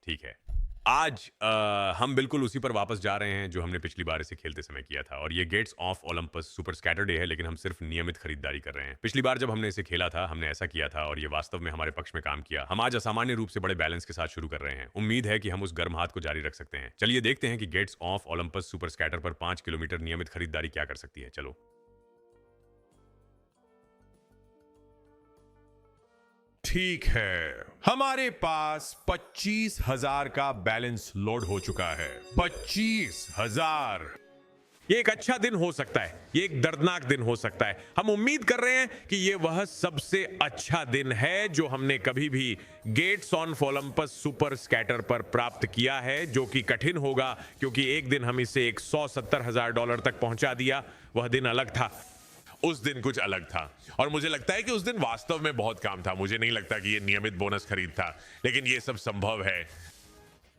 ठीक है। आज हम बिल्कुल उसी पर वापस जा रहे हैं जो हमने पिछली बार इसे खेलते समय किया था और ये गेट्स ऑफ ओलंपस सुपर स्कैटरडे है, लेकिन हम सिर्फ नियमित खरीदारी कर रहे हैं। पिछली बार जब हमने इसे खेला था हमने ऐसा किया था और ये वास्तव में हमारे पक्ष में काम किया। हम आज असामान्य रूप से बड़े बैलेंस के साथ शुरू कर रहे हैं। उम्मीद है कि हम उस गर्म हाथ को जारी रख सकते हैं। चलिए देखते हैं कि Gates of Olympus super Scatter पर 5 किलोमीटर नियमित खरीदारी क्या कर सकती है। चलो। ठीक है, हमारे पास 25,000 का बैलेंस लोड हो चुका है। 25,000। ये एक अच्छा दिन हो सकता है, ये एक दर्दनाक दिन हो सकता है। हम उम्मीद कर रहे हैं कि ये वह सबसे अच्छा दिन है जो हमने कभी भी Gates on Olympus super Scatter पर प्राप्त किया है, जो कि कठिन होगा क्योंकि एक दिन हम इसे $170,000 तक पहुंचा दिया। वह दिन अलग था। उस दिन कुछ अलग था और मुझे लगता है कि उस दिन वास्तव में बहुत काम था। मुझे नहीं लगता कि ये नियमित बोनस खरीद था, लेकिन ये सब संभव है।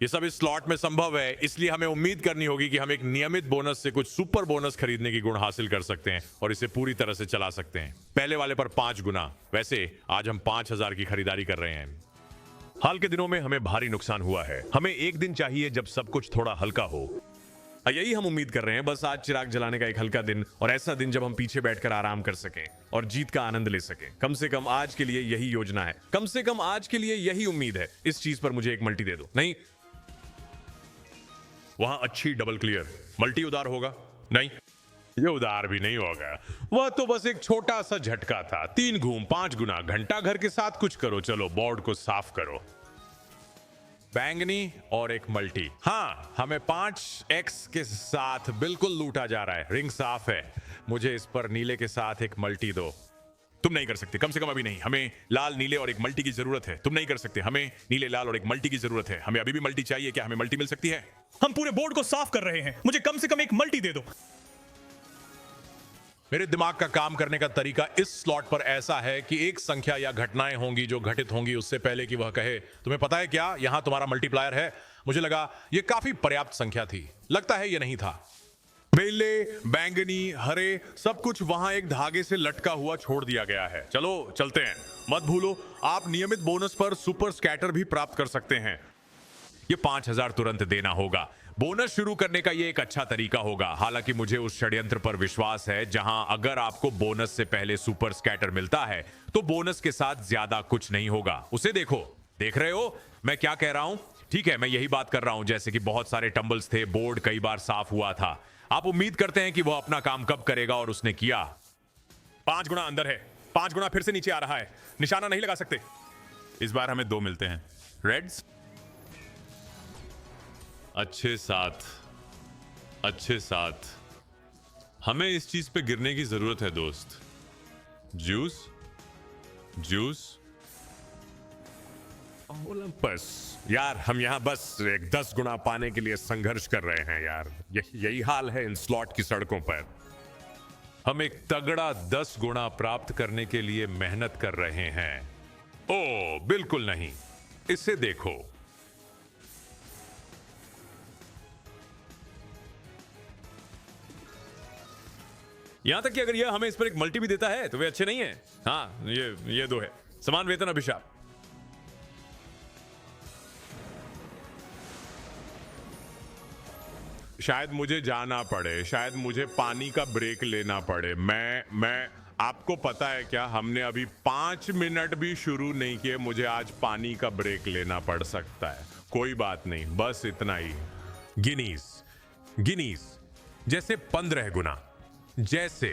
ये सब इस स्लॉट में संभव है, इसलिए हमें उम्मीद करनी होगी कि हम एक नियमित बोनस से कुछ सुपर बोनस खरीदने की गुण हासिल कर सकते हैं और इसे पूरी तरह से चला सकते हैं। पहले वाले पर 5 गुना। वैसे आज हम 5,000 की खरीदारी कर रहे हैं। हाल के दिनों में हमें भारी नुकसान हुआ है। हमें एक दिन चाहिए जब सब कुछ थोड़ा हल्का हो। यही हम उम्मीद कर रहे हैं, बस आज चिराग जलाने का एक हल्का दिन और ऐसा दिन जब हम पीछे बैठकर आराम कर सकें और जीत का आनंद ले सकें। कम से कम आज के लिए यही योजना है, कम से कम आज के लिए यही उम्मीद है। इस चीज पर मुझे एक मल्टी दे दो। नहीं, वहां अच्छी डबल क्लियर। मल्टी उधार होगा? नहीं, ये उधार भी नहीं होगा। वह तो बस एक छोटा सा झटका था। 3 घूम 5 गुना। घंटा घर के साथ कुछ करो। चलो बोर्ड को साफ करो। बैंगनी और एक मल्टी। हाँ, हमें 5x के साथ बिल्कुल लूटा जा रहा है। रिंग साफ है। मुझे इस पर नीले के साथ एक मल्टी दो। तुम नहीं कर सकते, कम से कम अभी नहीं। हमें लाल नीले और एक मल्टी की जरूरत है। तुम नहीं कर सकते, हमें नीले लाल और एक मल्टी की जरूरत है। हमें अभी भी मल्टी चाहिए। क्या हमें मल्टी मिल सकती है? हम पूरे बोर्ड को साफ कर रहे हैं। मुझे कम से कम एक मल्टी दे दो। मेरे दिमाग का काम करने का तरीका इस स्लॉट पर ऐसा है कि एक संख्या या घटनाएं होंगी जो घटित होंगी उससे पहले कि वह कहे तुम्हें पता है क्या यहां तुम्हारा मल्टीप्लायर है। मुझे लगा यह काफी पर्याप्त संख्या थी। लगता है यह नहीं था। पीले, बैंगनी, हरे, सब कुछ वहां एक धागे से लटका हुआ छोड़ दिया गया है। चलो चलते हैं। मत भूलो, आप नियमित बोनस पर सुपर स्कैटर भी प्राप्त कर सकते हैं। ये 5,000 तुरंत देना होगा। बोनस शुरू करने का ये एक अच्छा तरीका होगा। हालांकि मुझे उस षड्यंत्र पर विश्वास है जहां अगर आपको बोनस से पहले सुपर स्कैटर मिलता है तो बोनस के साथ ज्यादा कुछ नहीं होगा। उसे देखो। देख रहे हो मैं क्या कह रहा हूं? ठीक है, मैं यही बात कर रहा हूं। जैसे कि बहुत सारे टंबल्स थे, बोर्ड कई बार साफ हुआ था। आप उम्मीद करते हैं कि वह अपना काम कब करेगा और उसने किया। 5 गुना अंदर है। 5 गुना फिर से नीचे आ रहा है। निशाना नहीं लगा सकते। इस बार हमें 2 मिलते हैं। रेड्स अच्छे साथ, अच्छे साथ। हमें इस चीज पे गिरने की जरूरत है दोस्त। Juice, juice. ओलंपस यार, हम यहाँ बस एक 10 गुना पाने के लिए संघर्ष कर रहे हैं यार। यही हाल है इन स्लॉट की सड़कों पर। हम एक तगड़ा 10 गुना प्राप्त करने के लिए मेहनत कर रहे हैं। ओ बिल्कुल नहीं, इसे देखो। यहां तक कि अगर यह हमें इस पर एक मल्टी भी देता है तो वे अच्छे नहीं है। हाँ, ये 2 है। समान वेतन अभिशाप। शायद मुझे जाना पड़े, शायद मुझे पानी का ब्रेक लेना पड़े। मैं आपको पता है क्या, हमने अभी 5 मिनट भी शुरू नहीं किए। मुझे आज पानी का ब्रेक लेना पड़ सकता है। कोई बात नहीं, बस इतना ही। गिनीज, गिनीज जैसे 15 गुना। जैसे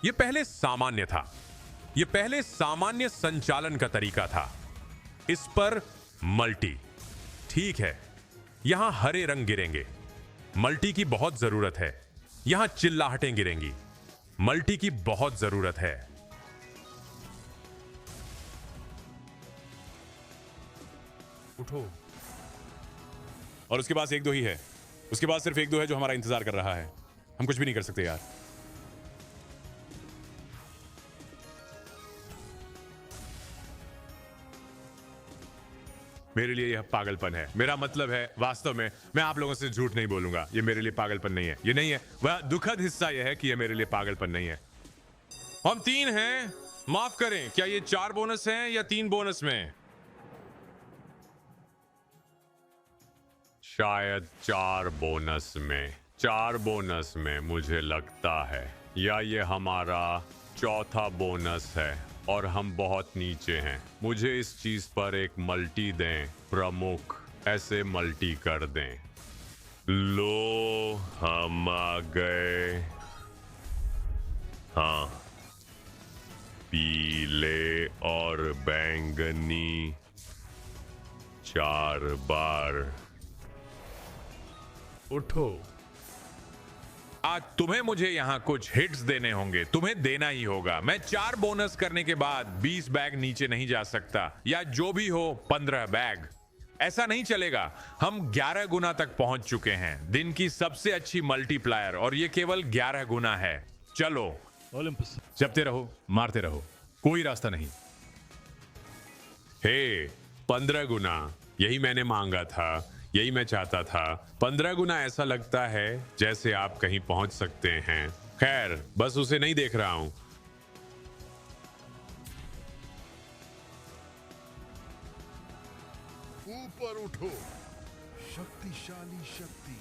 ये पहले सामान्य था। ये पहले सामान्य संचालन का तरीका था। इस पर मल्टी। ठीक है, यहां हरे रंग गिरेंगे। मल्टी की बहुत जरूरत है। यहां चिल्लाहटें गिरेंगी। मल्टी की बहुत जरूरत है। उठो। और उसके पास 1-2 ही है। उसके पास सिर्फ 1-2 है जो हमारा इंतजार कर रहा है। हम कुछ भी नहीं कर सकते यार। मेरे लिए यह पागलपन है। मेरा मतलब है, वास्तव में मैं आप लोगों से झूठ नहीं बोलूंगा। ये मेरे लिए पागलपन नहीं है। ये नहीं है। वह दुखद हिस्सा यह है कि यह मेरे लिए पागलपन नहीं है। हम 3 हैं। माफ करें, क्या ये 4 बोनस हैं या 3 बोनस में? शायद 4 बोनस में मुझे लगता है, या ये हमारा चौथा बोनस है और हम बहुत नीचे हैं। मुझे इस चीज पर एक मल्टी दें प्रमुख, ऐसे मल्टी कर दें। लो, हम आ गए। हाँ, पीले और बैंगनी 4 बार। उठो। आज तुम्हें मुझे यहाँ कुछ हिट्स देने होंगे, तुम्हें देना ही होगा। मैं 4 बोनस करने के बाद 20 बैग नीचे नहीं जा सकता, या जो भी हो 15 बैग। ऐसा नहीं चलेगा। हम 11 गुना तक पहुंच चुके हैं, दिन की सबसे अच्छी मल्टीप्लायर, और ये केवल 11 गुना है। चलो ओलंपस। जपते रहो, मारते रहो, कोई रास्ता नहीं। हे, 15 गुना, यही मैंने मांगा था, यही मैं चाहता था। 15 गुना ऐसा लगता है जैसे आप कहीं पहुंच सकते हैं। खैर, बस उसे नहीं देख रहा हूं। ऊपर उठो, शक्तिशाली शक्ति।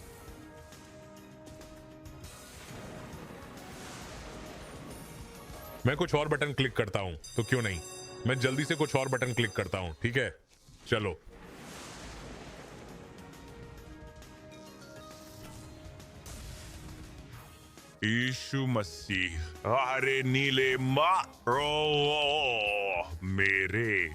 मैं कुछ और बटन क्लिक करता हूं, तो क्यों नहीं, मैं जल्दी से कुछ और बटन क्लिक करता हूं। ठीक है, चलो। यीशु मसीह, अरे नीले मारो मेरे।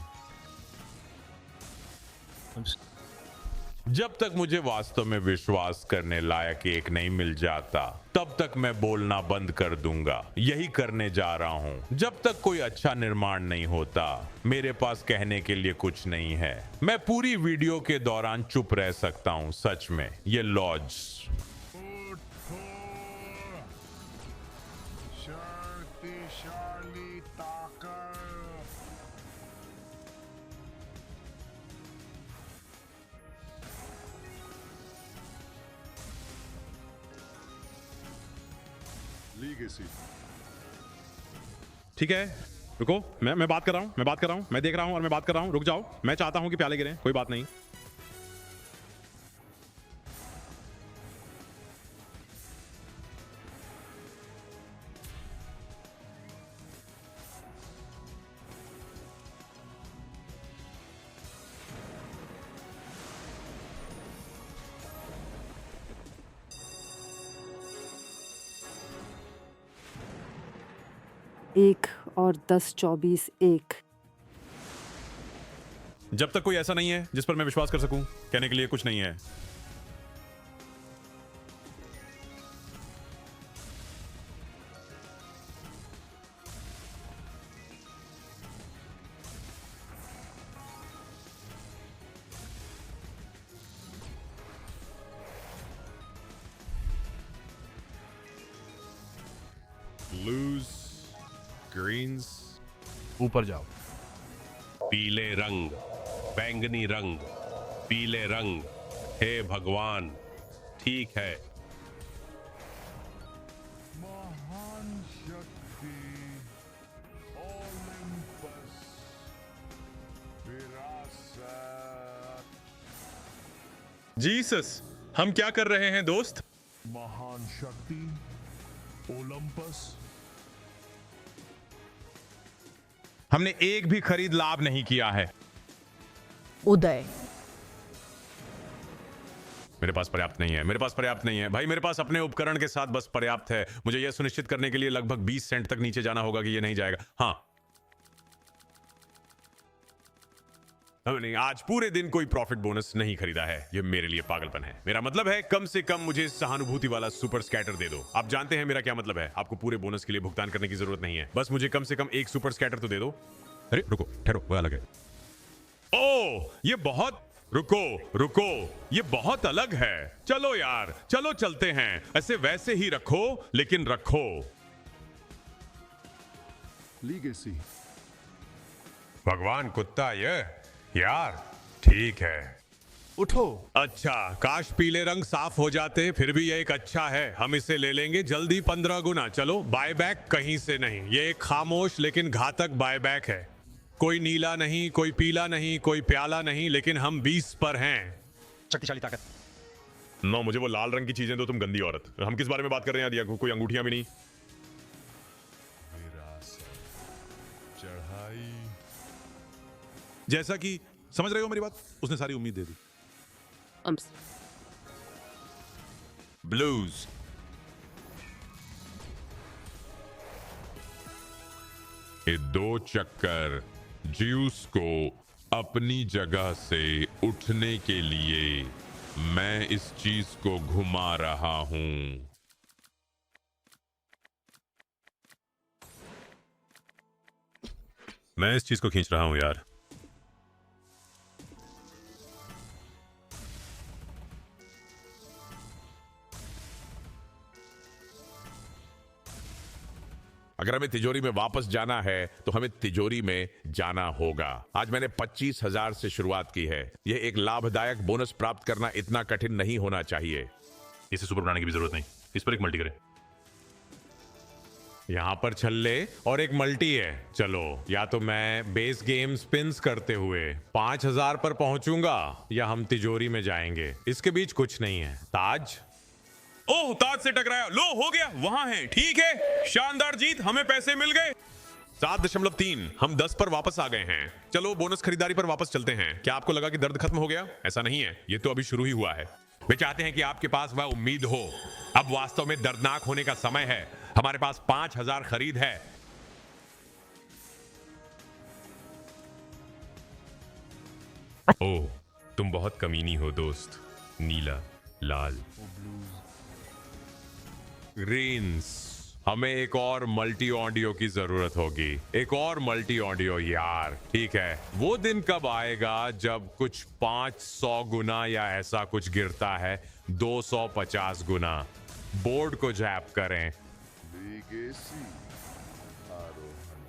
जब तक मुझे वास्तव में विश्वास करने लायक एक नहीं मिल जाता, तब तक मैं बोलना बंद कर दूंगा। यही करने जा रहा हूं। जब तक कोई अच्छा निर्माण नहीं होता, मेरे पास कहने के लिए कुछ नहीं है। मैं पूरी वीडियो के दौरान चुप रह सकता हूं। सच में, ये लॉज शक्तिशाली ताकत। लीगेसी। ठीक है, रुको, मैं बात कर रहा हूँ, मैं देख रहा हूँ और मैं बात कर रहा हूँ। रुक जाओ, मैं चाहता हूँ कि प्याले गिरे, कोई बात नहीं। एक और 10, 24, 1। जब तक कोई ऐसा नहीं है जिस पर मैं विश्वास कर सकूं, कहने के लिए कुछ नहीं है। blues, greens, ऊपर जाओ। पीले रंग, बैंगनी रंग, पीले रंग। हे भगवान, ठीक है। महान शक्ति ओलंपस, विरासत। जीसस, हम क्या कर रहे हैं दोस्त? महान शक्ति ओलंपस। हमने एक भी खरीद लाभ नहीं किया है। उदय। मेरे पास पर्याप्त नहीं है, मेरे पास पर्याप्त नहीं है भाई। मेरे पास अपने उपकरण के साथ बस पर्याप्त है। मुझे यह सुनिश्चित करने के लिए लगभग 20 सेंट तक नीचे जाना होगा कि यह नहीं जाएगा। हाँ, हमने आज पूरे दिन कोई प्रॉफिट बोनस नहीं खरीदा है। यह मेरे लिए पागलपन है। मेरा मतलब है, कम से कम मुझे सहानुभूति वाला सुपर स्कैटर दे दो। आप जानते हैं मेरा क्या मतलब है। आपको पूरे बोनस के लिए भुगतान करने की जरूरत नहीं है, बस मुझे कम से कम एक सुपर स्कैटर तो दे दो। अरे रुको, ठहरो, वो अलग है। ओ, ये बहुत, रुको रुको, ये बहुत अलग है। चलो यार, चलो चलते हैं। ऐसे वैसे ही रखो, लेकिन रखो। लीगेसी। भगवान कुत्ता, ये यार ठीक है। उठो। अच्छा, काश पीले रंग साफ हो जाते। फिर भी ये एक अच्छा है, हम इसे ले लेंगे जल्दी 15 गुना। चलो, बायबैक कहीं से नहीं। ये एक खामोश लेकिन घातक बायबैक है। कोई नीला नहीं, कोई पीला नहीं, कोई प्याला नहीं, लेकिन हम 20 पर हैं। शक्तिशाली ताकत। नो, मुझे वो लाल रंग की चीजें दो, तुम गंदी औरत। हम किस बारे में बात कर रहे हैं यार? कोई अंगूठियां भी नहीं। चढ़ाई। जैसा कि समझ रहे हो मेरी बात, उसने सारी उम्मीद दे दी। ब्लूज। ये 2 चक्कर ज्यूस को अपनी जगह से उठने के लिए मैं इस चीज को घुमा रहा हूं। मैं इस चीज को खींच रहा हूं यार। अगर हमें तिजोरी में वापस जाना है तो हमें तिजोरी में जाना होगा। आज मैंने 25,000 से शुरुआत की है। यह एक लाभदायक बोनस प्राप्त करना इतना कठिन नहीं होना चाहिए। इसे सुपर बनाने की भी जरूरत नहीं, इस पर एक मल्टी करें। यहां पर छल्ले और एक मल्टी है। चलो, या तो मैं बेस गेम स्पिन्स करते हुए 5,000 पर पहुंचूंगा या हम तिजोरी में जाएंगे। इसके बीच कुछ नहीं है। ताज। ओह, ताज से टकराया। लो, हो गया, वहां है। ठीक है, शानदार जीत, हमें पैसे मिल गए। 7.3। हम 10 पर वापस आ गए हैं। चलो बोनस खरीदारी पर वापस चलते हैं। क्या आपको लगा कि दर्द खत्म हो गया? ऐसा नहीं है, ये तो अभी शुरू ही हुआ है। वे चाहते हैं कि आपके पास वह उम्मीद हो। अब वास्तव में दर्दनाक होने का समय है। हमारे पास 5,000 खरीद है। ओह, तुम बहुत कमीनी हो दोस्त। नीला, लाल, ग्रीन्स। हमें एक और मल्टी ऑडियो की जरूरत होगी। एक और मल्टी ऑडियो यार। ठीक है, वो दिन कब आएगा जब कुछ 500 गुना या ऐसा कुछ गिरता है? 250 गुना। बोर्ड को जैप करें। लीगेसी आरोहण।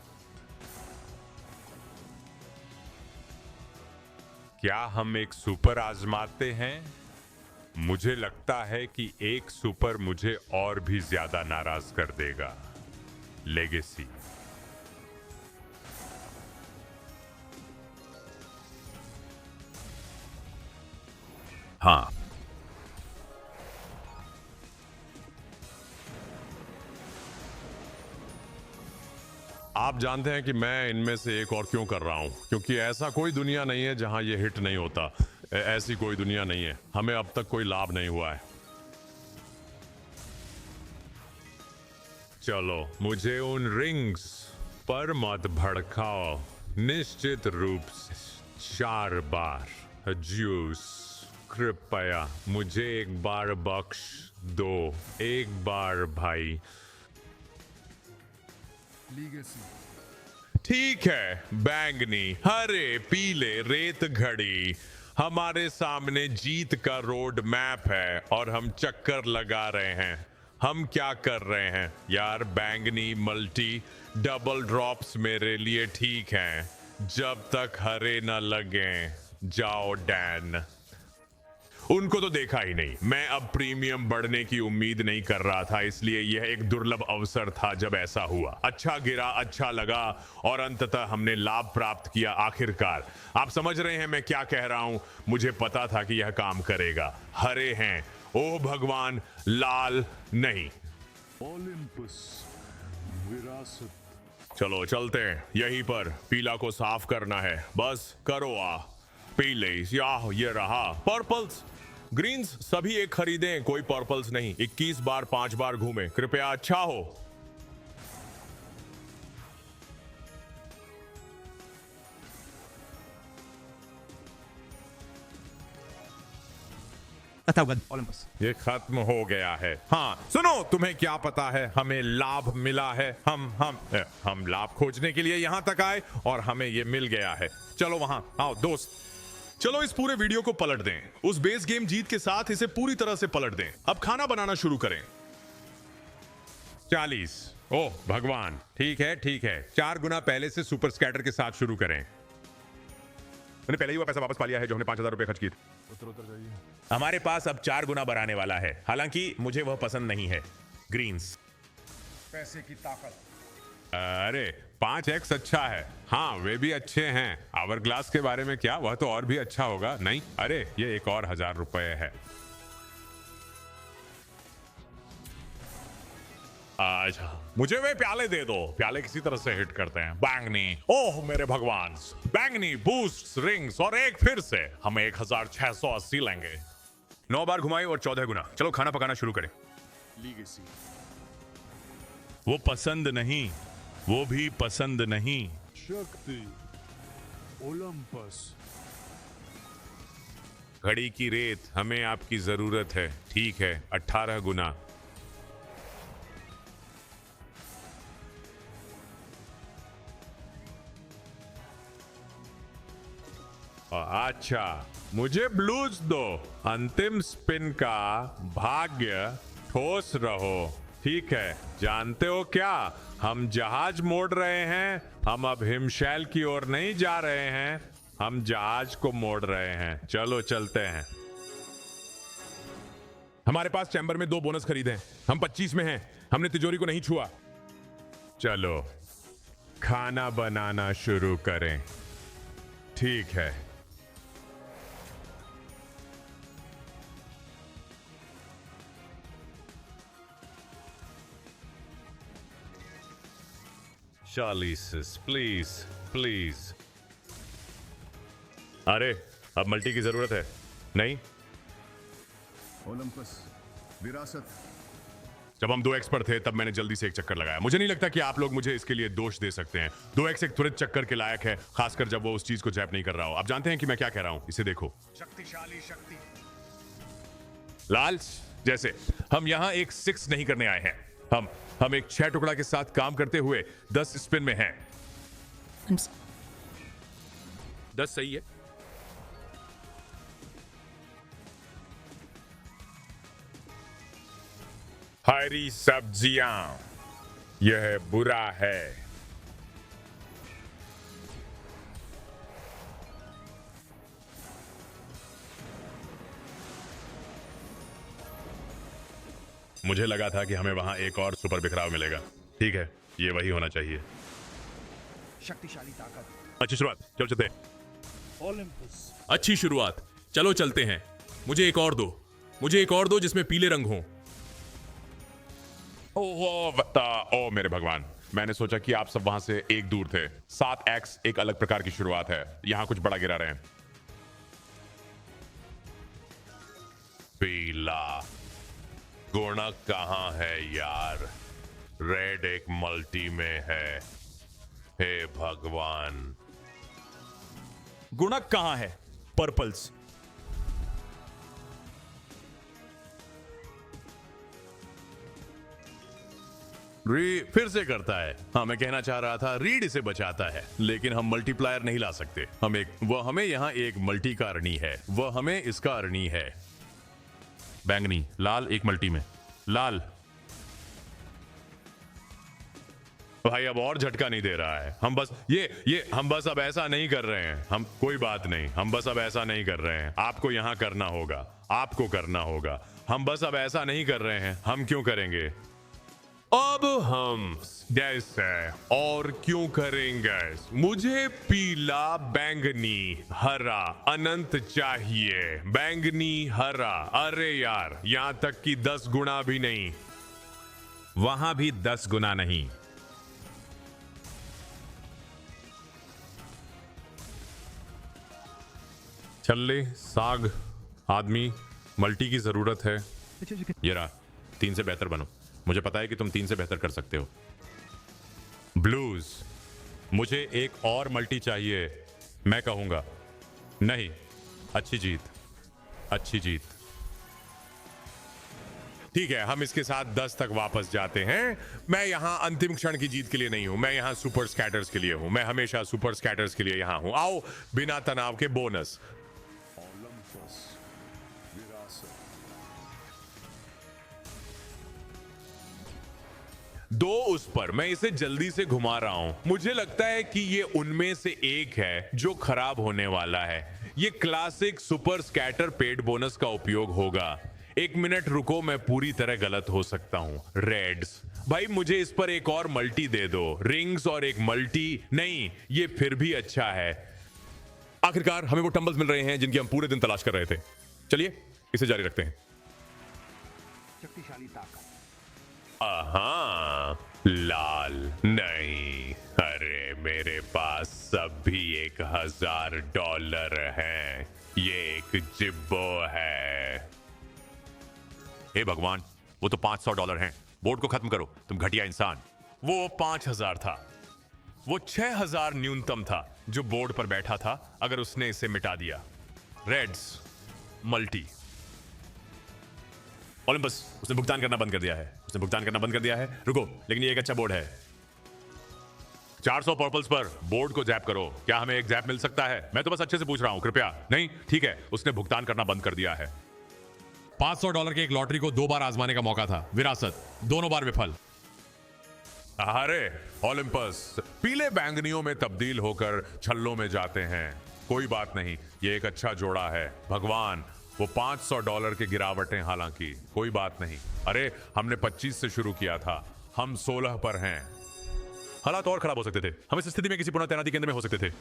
क्या हम एक सुपर आजमाते हैं? मुझे लगता है कि एक सुपर मुझे और भी ज्यादा नाराज कर देगा। लेगेसी। हाँ, आप जानते हैं कि मैं इनमें से एक और क्यों कर रहा हूं? क्योंकि ऐसा कोई दुनिया नहीं है जहां ये हिट नहीं होता। ऐसी कोई दुनिया नहीं है। हमें अब तक कोई लाभ नहीं हुआ है। चलो, मुझे उन रिंग्स पर मत भड़काओ। निश्चित रूप से 4 बार। ज्यूस, कृपया मुझे एक बार बख्श दो। एक बार भाई। लीगेसी। ठीक है, बैंगनी, हरे, पीले, रेत घड़ी। हमारे सामने जीत का रोड मैप है और हम चक्कर लगा रहे हैं। हम क्या कर रहे हैं यार? बैंगनी, मल्टी, डबल ड्रॉप्स मेरे लिए ठीक हैं जब तक हरे न लगे। जाओ डैन। उनको तो देखा ही नहीं। मैं अब प्रीमियम बढ़ने की उम्मीद नहीं कर रहा था, इसलिए यह एक दुर्लभ अवसर था जब ऐसा हुआ। अच्छा गिरा, अच्छा लगा और अंततः हमने लाभ प्राप्त किया आखिरकार। आप समझ रहे हैं मैं क्या कह रहा हूं? मुझे पता था कि यह काम करेगा। हरे हैं, ओह भगवान, लाल नहीं। ओलंपस विरासत। चलो चलते हैं। यहीं पर पीला को साफ करना है। बस करो। पीले, ये रहा। पर्पल्स, ग्रीन्स सभी एक खरीदें, कोई पर्पल्स नहीं। 21 बार 5 बार घूमे कृपया। अच्छा हो। ओलंपस। ये खत्म हो गया है। हाँ सुनो, तुम्हें क्या पता है? हमें लाभ मिला है। हम लाभ खोजने के लिए यहां तक आए और हमें ये मिल गया है। चलो वहां आओ दोस्त। चलो इस पूरे वीडियो को पलट दें। उस बेस गेम जीत के साथ इसे पूरी तरह से पलट दें। अब खाना बनाना शुरू करें। 40। ओह भगवान, ठीक है ठीक है। 4 गुना पहले से सुपर स्कैटर के साथ शुरू करें। मैंने पहले ही वो पैसा वापस पा लिया है जो हमने 5,000 रुपए खर्च किए। हमारे पास अब 4 गुना बढ़ाने वाला है, हालांकि मुझे वह पसंद नहीं है। ग्रीन्स। पैसे की ताकत। अरे 5x अच्छा है। हाँ वे भी अच्छे हैं। आवर ग्लास के बारे में क्या? वह तो और भी अच्छा होगा नहीं? अरे ये एक और 1,000 रुपए है। आज मुझे वे प्याले दे दो। प्याले किसी तरह से हिट करते हैं। बैंगनी, ओह मेरे भगवान, बैंगनी बूस्ट रिंग्स और एक फिर से हम 1680 लेंगे। 9 बार घुमाए और 14 गुना। चलो खाना पकाना शुरू करें। लीगेसी वो पसंद नहीं, वो भी पसंद नहीं। शक्ति ओलंपस घड़ी की रेत, हमें आपकी जरूरत है। ठीक है, 18 गुना। अच्छा, मुझे ब्लूज दो। अंतिम स्पिन का भाग्य ठोस रहो। ठीक है, जानते हो क्या, हम जहाज मोड़ रहे हैं। हम अब हिमशैल की ओर नहीं जा रहे हैं, हम जहाज को मोड़ रहे हैं। चलो चलते हैं। हमारे पास चैम्बर में 2 बोनस खरीदे हैं। हम 25 में हैं। हमने तिजोरी को नहीं छुआ। चलो खाना बनाना शुरू करें। ठीक है। चालीस, प्लीज प्लीज। अरे अब मल्टी की जरूरत है नहीं? ओलंपस विरासत जब हम 2x पर थे तब मैंने जल्दी से एक चक्कर लगाया। मुझे नहीं लगता कि आप लोग मुझे इसके लिए दोष दे सकते हैं। 2x एक त्वरित चक्कर के लायक है, खासकर जब वो उस चीज को जैप नहीं कर रहा हो। आप जानते हैं कि मैं क्या कह रहा हूं, इसे देखो। शक्तिशाली शक्ति लाल जैसे हम यहाँ एक 6 नहीं करने आए हैं। हम एक 6 टुकड़ा के साथ काम करते हुए 10 स्पिन में हैं। 10 सही है। हरी सब्जियां, यह बुरा है। मुझे लगा था कि हमें वहां एक और सुपर बिखराव मिलेगा। ठीक है, ये वही होना चाहिए। शक्तिशाली ताकत अच्छी शुरुआत, चलो चलते हैं। ओलंपस अच्छी शुरुआत, चलो चलते हैं। मुझे एक और दो, मुझे एक और दो जिसमें पीले रंग हो। ओ मेरे भगवान, मैंने सोचा कि आप सब वहां से एक दूर थे। 7x एक अलग प्रकार की शुरुआत है। यहां कुछ बड़ा गिरा रहे हैं। पीला गुणक कहां है यार? रेड एक मल्टी में है। हे भगवान, गुणक कहां है? पर्पल्स। री फिर से करता है। हाँ, मैं कहना चाह रहा था रीड इसे बचाता है, लेकिन हम मल्टीप्लायर नहीं ला सकते। वह हमें यहाँ एक मल्टी का अरणी है, वह हमें इसका अरणी है। बैंगनी, लाल एक मल्टी में। लाल भाई अब और झटका नहीं दे रहा है। हम बस हम बस अब ऐसा नहीं कर रहे हैं। हम कोई बात नहीं, हम बस अब ऐसा नहीं कर रहे हैं। आपको यहां करना होगा, आपको करना होगा। हम बस अब ऐसा नहीं कर रहे हैं। हम क्यों करेंगे? अब हम गैस है और क्यों करेंगे? मुझे पीला, बैंगनी, हरा अनंत चाहिए। बैंगनी, हरा। अरे यार, यहां तक कि 10 गुना भी नहीं। वहां भी 10 गुना नहीं। छल्ले, साग, आदमी, मल्टी की जरूरत है। ये रहा, 3 से बेहतर बनो। मुझे पता है कि तुम 3 से बेहतर कर सकते हो। ब्लूज, मुझे एक और मल्टी चाहिए। मैं कहूंगा नहीं। अच्छी जीत, अच्छी जीत। ठीक है, हम इसके साथ 10 तक वापस जाते हैं। मैं यहां अंतिम क्षण की जीत के लिए नहीं हूं, मैं यहां सुपर स्कैटर्स के लिए हूं। मैं हमेशा सुपर स्कैटर्स के लिए यहां हूं। आओ, बिना तनाव के बोनस। ओलंपस विरासत 2 उस पर। मैं इसे जल्दी से घुमा रहा हूं। मुझे लगता है कि ये उनमें से एक है जो खराब होने वाला है। ये classic super scatter paid bonus का उपयोग होगा। 1 मिनट रुको, मैं पूरी तरह गलत हो सकता हूं। रेड्स, भाई मुझे इस पर एक और मल्टी दे दो। रिंग्स और एक मल्टी नहीं, ये फिर भी अच्छा है। आखिरकार हमें वो टंबल्स मिल रहे हैं जिनकी हम पूरे दिन तलाश कर रहे थे। चलिए इसे जारी रखते हैं। शक्तिशाली ताकत हाँ, लाल नहीं। अरे मेरे पास सब भी $1000 हैं। ये एक जिब्बो है। हे भगवान, वो तो $500 हैं। बोर्ड को खत्म करो, तुम घटिया इंसान। वो 5000 था। वो 6000 न्यूनतम था जो बोर्ड पर बैठा था अगर उसने इसे मिटा दिया। Reds multi. ओलंपस, उसने भुगतान करना बंद कर दिया है। उसने भुगतान करना बंद कर दिया है। रुको, लेकिन ये एक अच्छा बोर्ड है। 400 पर्पल्स पर बोर्ड को जैप करो। क्या हमें एक जैप मिल सकता है? मैं तो बस अच्छे से पूछ रहा हूं, कृपया। नहीं, ठीक है, उसने भुगतान करना बंद कर दिया है। $500 के एक लॉटरी को 2 बार आजमाने का मौका था। विरासत दोनों बार विफल। अरे ओलंपस पीले बैंगनियों में तब्दील होकर छल्लों में जाते हैं। कोई बात नहीं, ये एक अच्छा जोड़ा है। भगवान, वो $500 की गिरावटें, हालांकि कोई बात नहीं। अरे हमने 25 से शुरू किया था, हम 16 पर हैं। हालात और खराब हो सकते थे। हम इस स्थिति में किसी पुनः तैनाती केंद्र में हो सकते थे।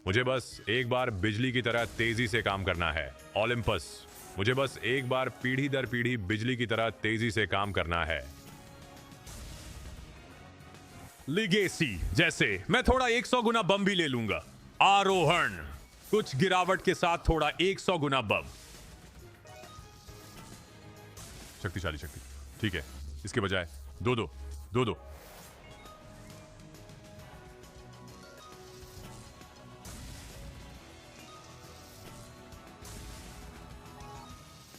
मुझे बस एक बार बिजली की तरह तेजी से काम करना है ओलंपस। मुझे बस एक बार पीढ़ी दर पीढ़ी बिजली की तरह तेजी से काम करना है। लिगेसी जैसे मैं थोड़ा 100 गुना बम भी ले लूंगा। आरोहण कुछ गिरावट के साथ थोड़ा 100 गुना बम। शक्तिशाली शक्ति, ठीक है। इसके बजाय दो।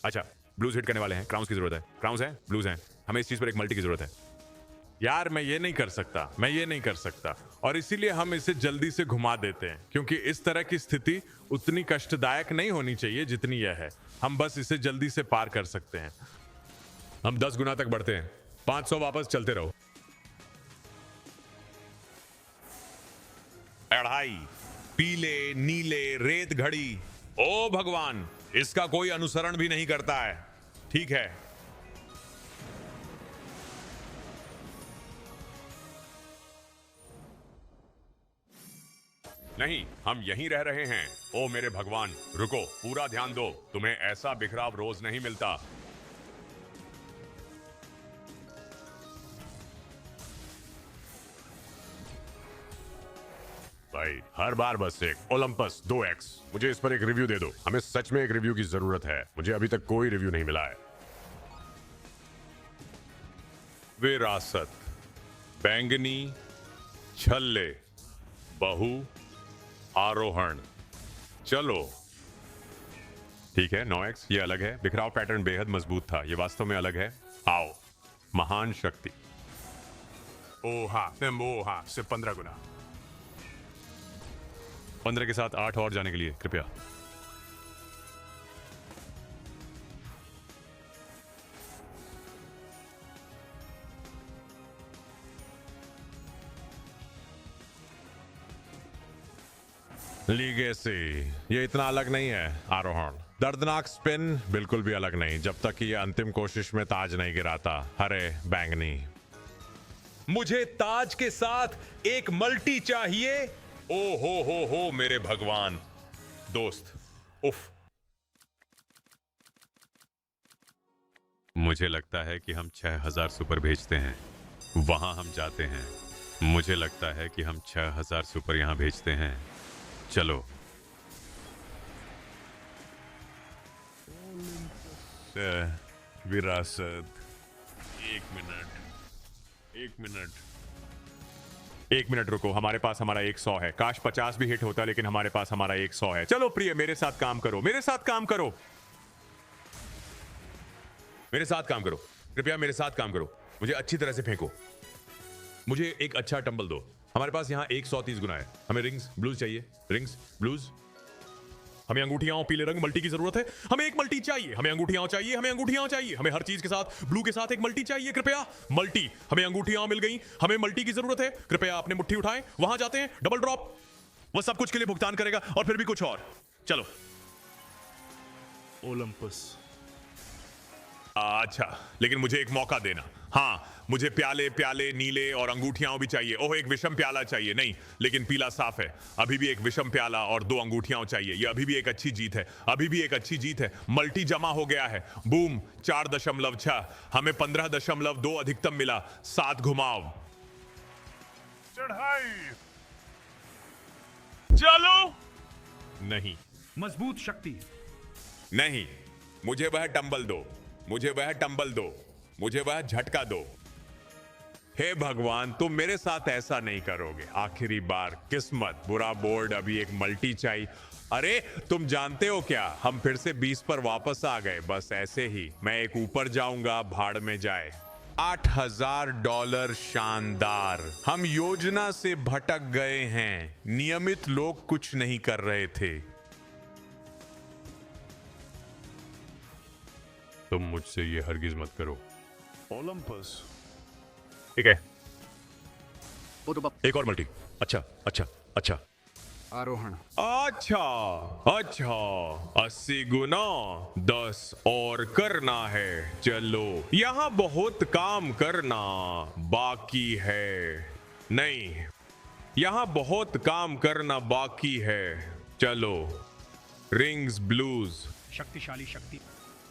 अच्छा, ब्लूज हिट करने वाले हैं। क्राउन्स की जरूरत है। क्राउन्स हैं, ब्लूज हैं। हमें इस चीज पर एक मल्टी की जरूरत है। यार मैं ये नहीं कर सकता और इसीलिए हम इसे जल्दी से घुमा देते हैं, क्योंकि इस तरह की स्थिति उतनी कष्टदायक नहीं होनी चाहिए जितनी यह है। हम बस इसे जल्दी से पार कर सकते हैं। हम 10 गुना तक बढ़ते हैं। 500 वापस चलते रहो। अढ़ाई पीले नीले रेत घड़ी। ओ भगवान, इसका कोई अनुसरण भी नहीं करता है। ठीक है, नहीं, हम यहीं रह रहे हैं। ओ मेरे भगवान, रुको, पूरा ध्यान दो। तुम्हें ऐसा बिखराव रोज नहीं मिलता। भाई हर बार बस एक ओलंपस 2x। मुझे इस पर एक रिव्यू दे दो। हमें सच में एक रिव्यू की जरूरत है। मुझे अभी तक कोई रिव्यू नहीं मिला है। विरासत, बैंगनी, छल्ले, बहु, आरोहण। चलो ठीक है, 9x। ये अलग है। बिखराव पैटर्न बेहद मजबूत था। ये वास्तव में अलग है। आओ, महान शक्ति। ओहा सिर्फ 15 गुना। 15 के साथ 8 और जाने के लिए कृपया। लीगेसी, ये इतना अलग नहीं है। आरोहण, दर्दनाक स्पिन बिल्कुल भी अलग नहीं, जब तक कि ये अंतिम कोशिश में ताज नहीं गिराता। हरे बैंगनी, मुझे ताज के साथ एक मल्टी चाहिए। ओ हो मेरे भगवान। दोस्त, उफ। मुझे लगता है कि हम 6000 सुपर भेजते हैं, वहां हम जाते हैं। मुझे लगता है कि हम 6000 सुपर यहां भेजते हैं। चलो। विरासत, एक मिनट रुको। हमारे पास हमारा 100 है। काश 50 भी हिट होता, लेकिन हमारे पास हमारा 100 है। चलो प्रिय, मेरे साथ काम करो। कृपया मेरे साथ काम करो। मुझे अच्छी तरह से फेंको। मुझे एक अच्छा टंबल दो। हमारे पास यहाँ 130 गुना है। हमें रिंग्स ब्लूज चाहिए। Rings blues. हमें अंगूठियां पीले रंग मल्टी की जरूरत है। हमें एक मल्टी चाहिए। हमें अंगूठियां चाहिए। हमें हर चीज के साथ ब्लू के साथ एक मल्टी चाहिए। कृपया मल्टी। हमें अंगूठियां मिल गई। हमें मल्टी की जरूरत है। कृपया अपने मुट्ठी उठाएं। वहां जाते हैं। Double drop. वह सब कुछ के लिए भुगतान करेगा और फिर भी कुछ और। चलो। ओलंपस, अच्छा, लेकिन मुझे एक मौका देना। हाँ, मुझे प्याले प्याले नीले और अंगूठियां भी चाहिए। ओह, एक विषम प्याला चाहिए। नहीं, लेकिन पीला साफ है। अभी भी एक विषम प्याला और 2 अंगूठियां चाहिए। ये अभी भी एक अच्छी जीत है। अभी भी एक अच्छी जीत है। मल्टी जमा हो गया है। बूम, 4.6। हमें 15.2 अधिकतम मिला। 7 घुमाव। चढ़ाई। चलो। नहीं, मजबूत शक्ति। नहीं, मुझे वह टंबल दो। मुझे वह टंबल दो। मुझे वह झटका दो। हे भगवान, तुम मेरे साथ ऐसा नहीं करोगे। आखिरी बार। किस्मत। बुरा बोर्ड। अभी एक मल्टी चाहिए। अरे, तुम जानते हो क्या, हम फिर से 20 पर वापस आ गए। बस ऐसे ही। मैं एक ऊपर जाऊंगा, भाड़ में जाए। $8,000। शानदार। हम योजना से भटक गए हैं। नियमित लोग कुछ नहीं कर रहे थे। तुम मुझसे ये हरगिज मत करो। ओलंपस। ठीक है, एक और मल्टी। अच्छा अच्छा अच्छा। आरोहण। अच्छा अच्छा, 80 गुना 10 और करना है। चलो, यहाँ बहुत काम करना बाकी है। नहीं, यहाँ बहुत काम करना बाकी है। चलो, रिंग्स ब्लूज। शक्तिशाली शक्ति।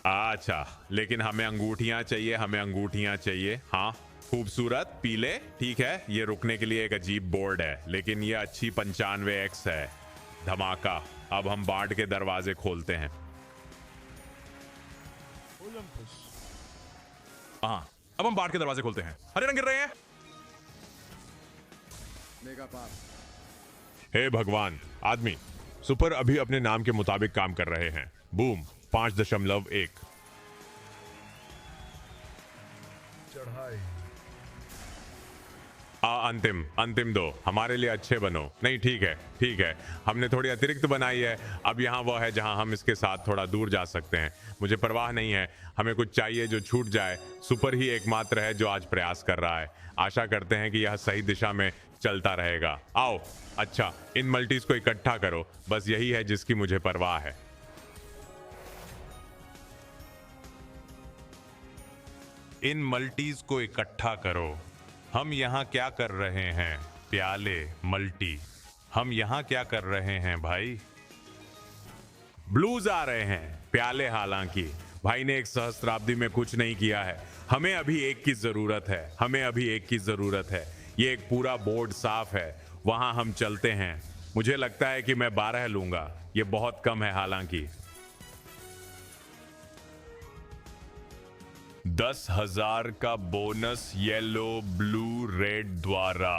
अच्छा, लेकिन हमें अंगूठियां चाहिए। हमें अंगूठियां चाहिए। हाँ, खूबसूरत पीले। ठीक है, ये रुकने के लिए एक अजीब बोर्ड है, लेकिन ये अच्छी 95x है। धमाका। अब हम बाढ़ के दरवाजे खोलते हैं। ओलंपस। हाँ, अब हम बाढ़ के दरवाजे खोलते हैं। हरे रंग गिर रहे हैं। मेगा पार। हे भगवान, आदमी सुपर अभी अपने नाम के मुताबिक काम कर रहे हैं। बूम, 5.1। चढ़ाई। अंतिम अंतिम 2। हमारे लिए अच्छे बनो। नहीं, ठीक है ठीक है, हमने थोड़ी अतिरिक्त बनाई है। अब यहाँ वो है जहाँ हम इसके साथ थोड़ा दूर जा सकते हैं। मुझे परवाह नहीं है। हमें कुछ चाहिए जो छूट जाए। सुपर ही एकमात्र है जो आज प्रयास कर रहा है। आशा करते हैं कि यह सही दिशा में चलता रहेगा। आओ। अच्छा, इन मल्टीज को इकट्ठा करो। बस यही है जिसकी मुझे परवाह है। इन मल्टीज को इकट्ठा करो। हम यहाँ क्या कर रहे हैं? प्याले मल्टी। हम यहाँ क्या कर रहे हैं भाई? ब्लूज आ रहे हैं। प्याले हालांकि भाई ने एक सहस्त्राब्दी में कुछ नहीं किया है। हमें अभी एक की जरूरत है। हमें अभी एक की जरूरत है। ये एक पूरा बोर्ड साफ है। वहां हम चलते हैं। मुझे लगता है कि मैं 12 लूंगा। ये बहुत कम है हालांकि। 10,000 का बोनस येलो ब्लू रेड द्वारा।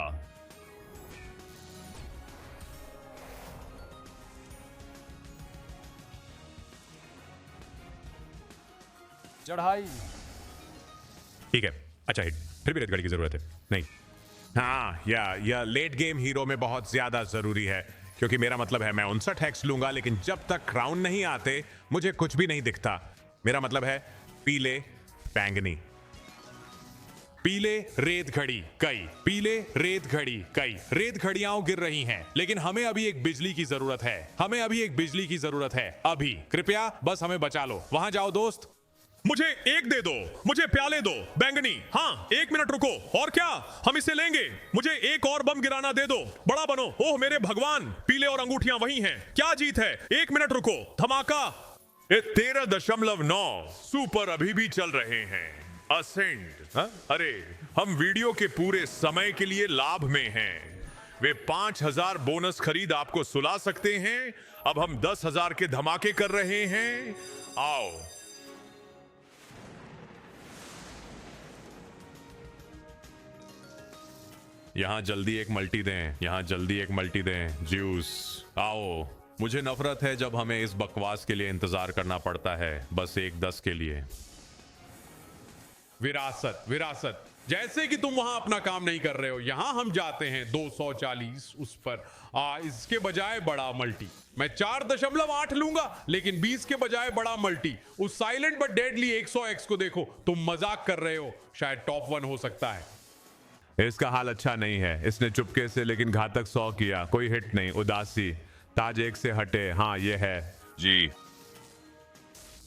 चढ़ाई। ठीक है, अच्छा हिट। फिर भी रेतगढ़ी की जरूरत है। नहीं, हाँ, या लेट गेम हीरो में बहुत ज्यादा जरूरी है, क्योंकि मेरा मतलब है मैं 59 हैक्स लूंगा, लेकिन जब तक क्राउन नहीं आते मुझे कुछ भी नहीं दिखता। मेरा मतलब है पीले बैंगनी। पीले रेत घड़ी कई। पीले रेत घड़ी कई। रेत घड़ियां गिर रही हैं, लेकिन हमें अभी एक बिजली की जरूरत है। हमें अभी एक बिजली की जरूरत है। अभी कृपया बस हमें बचा लो। वहां जाओ दोस्त। मुझे एक दे दो। मुझे प्याले दो बैंगनी। हाँ, 1 मिनट रुको। और क्या, हम इसे लेंगे। मुझे एक और बम गिराना दे दो। बड़ा बनो। ओह मेरे भगवान, पीले और अंगूठियां वही हैं। क्या जीत है। 1 मिनट रुको। धमाका। 13.9। सुपर अभी भी चल रहे हैं। असेंड। अरे, हम वीडियो के पूरे समय के लिए लाभ में हैं। वे 5,000 बोनस खरीद आपको सुला सकते हैं। अब हम 10,000 के धमाके कर रहे हैं। आओ। यहां जल्दी एक मल्टी दें। यहां जल्दी एक मल्टी दें। ज्यूस। आओ। मुझे नफरत है जब हमें इस बकवास के लिए इंतजार करना पड़ता है। बस एक 10 के लिए। विरासत विरासत। जैसे कि तुम वहां अपना काम नहीं कर रहे हो, यहां हम जाते हैं 240 उस पर। इसके बजाय बड़ा मल्टी। मैं 4.8 लूंगा, लेकिन 20 के बजाय बड़ा मल्टी। उस साइलेंट बट डेडली 100x को देखो। तुम मजाक कर रहे हो। शायद टॉप 1 हो सकता है। इसका हाल अच्छा नहीं है। इसने चुपके से लेकिन घातक 100 किया। कोई हिट नहीं। उदासी। ताज 1 से हटे। हाँ, ये है जी।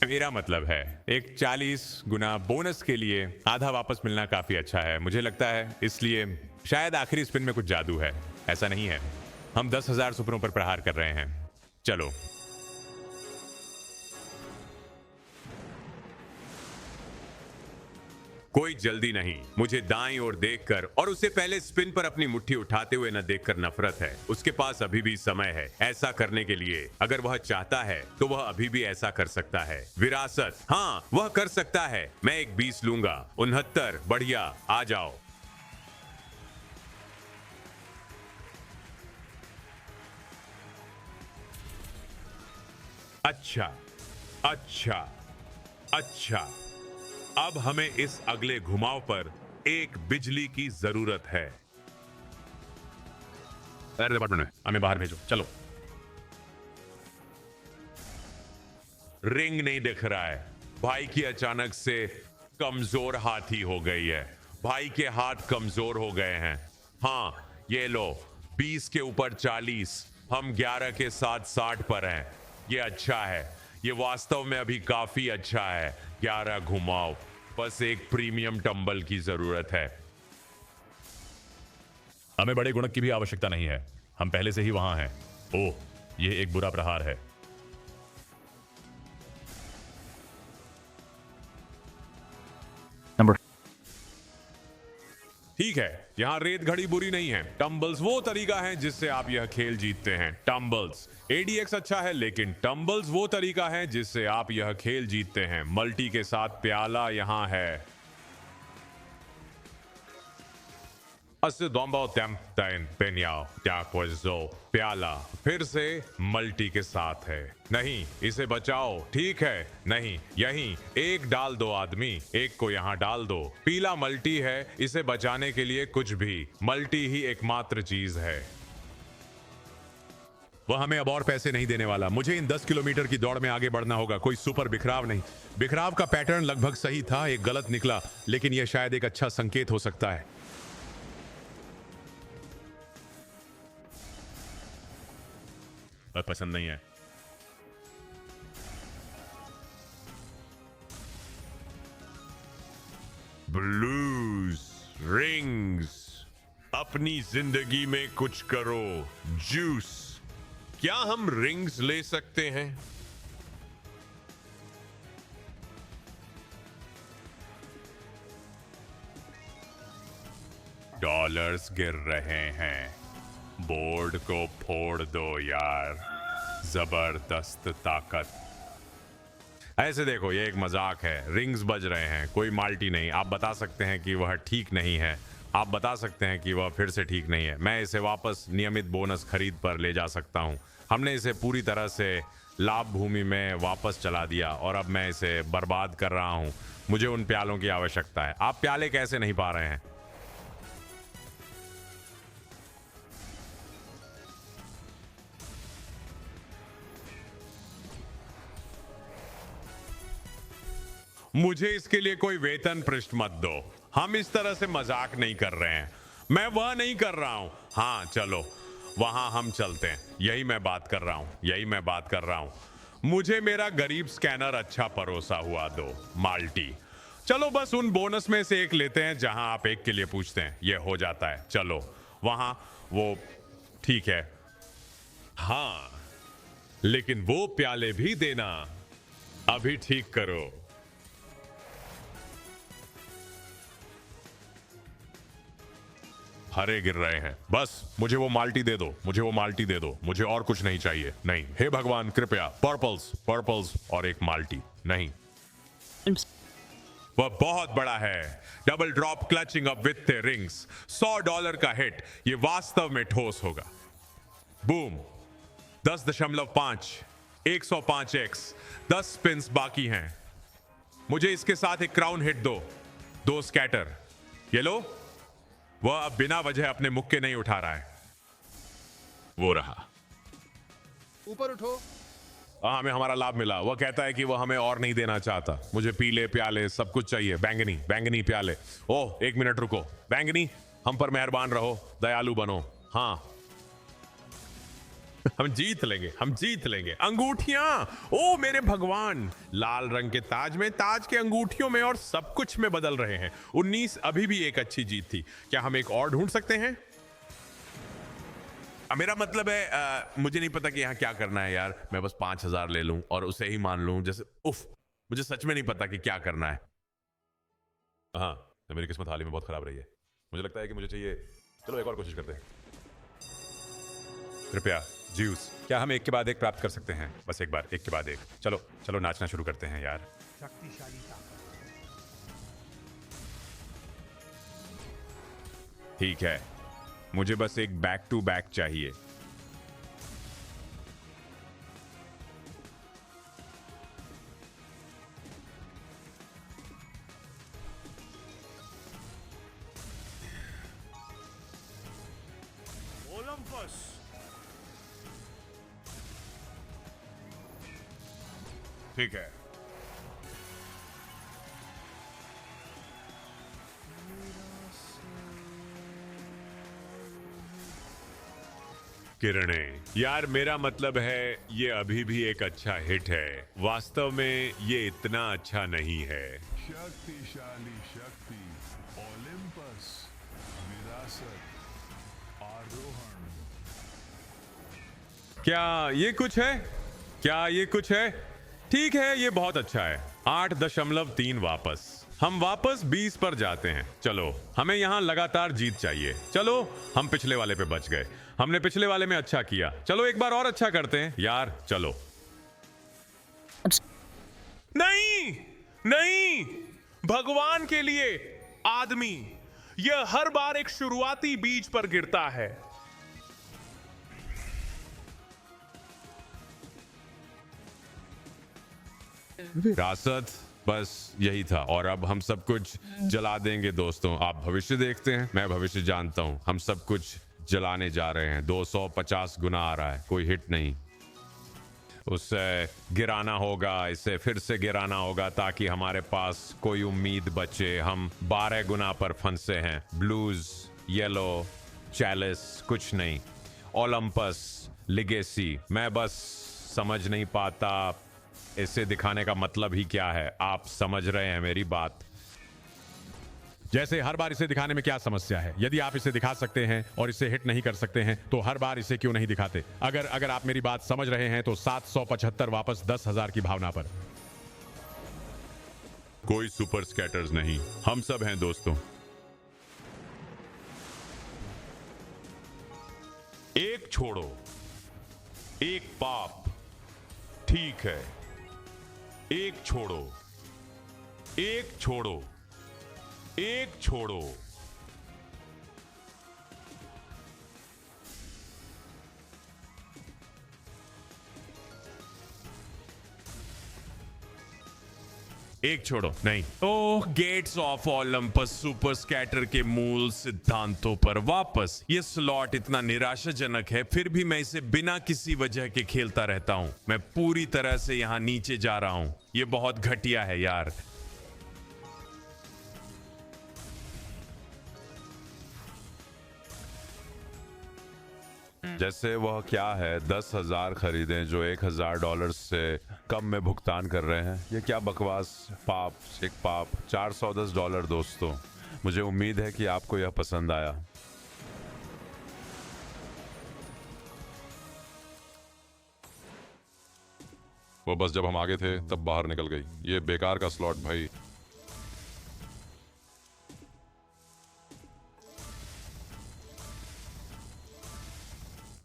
मेरा मतलब है एक 40 गुना बोनस के लिए आधा वापस मिलना काफी अच्छा है मुझे लगता है, इसलिए शायद आखिरी स्पिन में कुछ जादू है। ऐसा नहीं है, हम 10,000 सुपरों पर प्रहार कर रहे हैं। चलो कोई जल्दी नहीं, मुझे दाईं ओर देखकर और उससे पहले स्पिन पर अपनी मुट्ठी उठाते हुए न देखकर नफरत है। उसके पास अभी भी समय है ऐसा करने के लिए। अगर वह चाहता है तो वह अभी भी ऐसा कर सकता है। विरासत, हाँ वह कर सकता है। मैं एक 20 लूंगा। 69, बढ़िया, आ जाओ। अच्छा अच्छा अच्छा, अब हमें इस अगले घुमाव पर एक बिजली की जरूरत है। डिपार्टमेंट में हमें बाहर भेजो, चलो। रिंग नहीं दिख रहा है। भाई की अचानक से कमजोर हाथी हो गई है। भाई के हाथ कमजोर हो गए हैं। हाँ ये लो, 20 के ऊपर 40, हम 11 के साथ 60 पर हैं। ये अच्छा है, ये वास्तव में अभी काफी अच्छा है। 11 घुमाओ, बस एक प्रीमियम टंबल की जरूरत है। हमें बड़े गुणक की भी आवश्यकता नहीं है, हम पहले से ही वहां हैं। ओह, यह एक बुरा प्रहार है। ठीक है, यहाँ रेत घड़ी बुरी नहीं है। टम्बल्स वो तरीका है जिससे आप यह खेल जीतते हैं। टम्बल्स ADX अच्छा है, लेकिन टम्बल्स वो तरीका है जिससे आप यह खेल जीतते हैं। मल्टी के साथ प्याला यहाँ है। प्याला फिर से मल्टी के साथ है। नहीं, इसे बचाओ। ठीक है, नहीं, यहीं एक डाल दो आदमी, एक को यहाँ डाल दो। पीला मल्टी है, इसे बचाने के लिए कुछ भी, मल्टी ही एकमात्र चीज है। वह हमें अब और पैसे नहीं देने वाला। मुझे इन 10 किलोमीटर की दौड़ में आगे बढ़ना होगा। कोई सुपर बिखराव नहीं। बिखराव का पैटर्न लगभग सही था, एक गलत निकला, लेकिन यह शायद एक अच्छा संकेत हो सकता है। पसंद नहीं है। ब्लूज, रिंग्स, अपनी जिंदगी में कुछ करो। जूस, क्या हम रिंग्स ले सकते हैं? डॉलर्स गिर रहे हैं। बोर्ड को फोड़ दो यार, जबरदस्त ताकत। ऐसे देखो, ये एक मजाक है। रिंग्स बज रहे हैं, कोई माल्टी नहीं। आप बता सकते हैं कि वह ठीक नहीं है, आप बता सकते हैं कि वह फिर से ठीक नहीं है। मैं इसे वापस नियमित बोनस खरीद पर ले जा सकता हूं। हमने इसे पूरी तरह से लाभ भूमि में वापस चला दिया और अब मैं इसे बर्बाद कर रहा हूं। मुझे उन प्यालों की आवश्यकता है। आप प्याले कैसे नहीं पा रहे हैं? मुझे इसके लिए कोई वेतन पृष्ठ मत दो। हम इस तरह से मजाक नहीं कर रहे हैं। मैं वह नहीं कर रहा हूं। हाँ चलो, वहां हम चलते हैं। यही मैं बात कर रहा हूं, यही मैं बात कर रहा हूं। मुझे मेरा गरीब स्कैनर अच्छा परोसा हुआ दो, माल्टी। चलो बस उन बोनस में से एक लेते हैं जहां आप एक के लिए पूछते हैं। यह हो जाता है। चलो वहां, वो ठीक है। हाँ, लेकिन वो प्याले भी देना। अभी ठीक करो। हरे गिर रहे हैं। बस मुझे वो माल्टी दे दो, मुझे वो माल्टी दे दो। मुझे और कुछ नहीं चाहिए। नहीं, हे भगवान कृपया, पर्पल्स, पर्पल्स और एक माल्टी। नहीं, वह बहुत बड़ा है। Double drop clutching up with rings, $100 का हिट। ये वास्तव में ठोस होगा। बूम, 10.5, 105x, 10 स्पिन्स बाकी हैं। मुझे इसके साथ एक क्राउन हिट दो, 2 स्कैटर। ये लो। वह अब बिना वजह अपने मुक्के नहीं उठा रहा है। वो रहा। ऊपर उठो। हाँ, हमें हमारा लाभ मिला। वह कहता है कि वह हमें और नहीं देना चाहता। मुझे पीले प्याले सब कुछ चाहिए। बैंगनी, बैंगनी प्याले। ओह, 1 मिनट रुको। बैंगनी, हम पर मेहरबान रहो, दयालु बनो। हाँ, हम जीत लेंगे, हम जीत लेंगे। अंगूठियां, ओ मेरे भगवान, लाल रंग के ताज में, ताज के अंगूठियों में और सब कुछ में बदल रहे हैं। 19 अभी भी एक अच्छी जीत थी। क्या हम एक और ढूंढ सकते हैं? मेरा मतलब है मुझे नहीं पता कि यहाँ क्या करना है यार। मैं बस 5000 ले लूं और उसे ही मान लूं जैसे उफ, मुझे सच में नहीं पता कि क्या करना है। हाँ, मेरी किस्मत हाल ही में बहुत खराब रही है। मुझे लगता है कि मुझे चाहिए, चलो एक और कोशिश करते हैं। कृपया ज्यूस, क्या हम एक के बाद एक प्राप्त कर सकते हैं? बस एक बार, एक के बाद एक। चलो चलो नाचना शुरू करते हैं यार। ठीक है, मुझे बस एक बैक टू बैक चाहिए। ओलंपस, ठीक है। किरणें, यार मेरा मतलब है ये अभी भी एक अच्छा हिट है। वास्तव में ये इतना अच्छा नहीं है। शक्तिशाली शक्ति, ओलंपस, विरासत, आरोहण। क्या ये कुछ है? क्या ये कुछ है? ठीक है, ये बहुत अच्छा है। 8.3 वापस। हम वापस 20 पर जाते हैं। चलो, हमें यहाँ लगातार जीत चाहिए। चलो, हम पिछले वाले पे बच गए। हमने पिछले वाले में अच्छा किया। चलो एक बार और अच्छा करते हैं यार। चलो। नहीं, नहीं, भगवान के लिए आदमी, यह हर बार एक शुरुआती बीज पर गिरता है। विरासत, बस यही था। और अब हम सब कुछ जला देंगे दोस्तों। आप भविष्य देखते हैं, मैं भविष्य जानता हूं। हम सब कुछ जलाने जा रहे हैं। 250 गुना आ रहा है, कोई हिट नहीं। उसे गिराना होगा, इसे फिर से गिराना होगा ताकि हमारे पास कोई उम्मीद बचे। हम 12 गुना पर फंसे हैं। ब्लूज, येलो, चैलिस, कुछ नहीं। ओलंपस, लिगेसी, मैं बस समझ नहीं पाता इसे दिखाने का मतलब ही क्या है। आप समझ रहे हैं मेरी बात? जैसे हर बार इसे दिखाने में क्या समस्या है? यदि आप इसे दिखा सकते हैं और इसे हिट नहीं कर सकते हैं तो हर बार इसे क्यों नहीं दिखाते? अगर आप मेरी बात समझ रहे हैं तो 775 वापस 10,000 की भावना पर। कोई सुपर स्कैटर्स नहीं, हम सब हैं दोस्तों। एक छोड़ो, एक पाप, ठीक है। एक छोड़ो, एक छोड़ो, एक छोड़ो। एक छोड़ो, नहीं। Oh, Gates of Olympus super scatter के मूल सिद्धांतों पर वापस। ये स्लॉट इतना निराशाजनक है, फिर भी मैं इसे बिना किसी वजह के खेलता रहता हूं। मैं पूरी तरह से यहां नीचे जा रहा हूं। ये बहुत घटिया है यार। जैसे वह क्या है, 10,000 खरीदें जो $1,000 से कम में भुगतान कर रहे हैं। ये क्या बकवास। पाप, एक पाप। $410 दोस्तों। मुझे उम्मीद है कि आपको यह पसंद आया। वो बस जब हम आगे थे तब बाहर निकल गई। ये बेकार का स्लॉट भाई।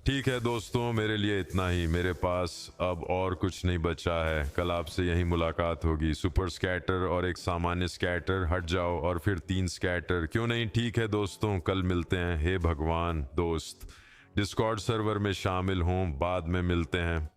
ठीक है दोस्तों, मेरे लिए इतना ही। मेरे पास अब और कुछ नहीं बचा है। कल आपसे यही मुलाकात होगी। सुपर स्कैटर और एक सामान्य स्कैटर, हट जाओ, और फिर 3 स्कैटर, क्यों नहीं? ठीक है दोस्तों, कल मिलते हैं। हे भगवान दोस्त, डिस्कॉर्ड सर्वर में शामिल हों, बाद में मिलते हैं।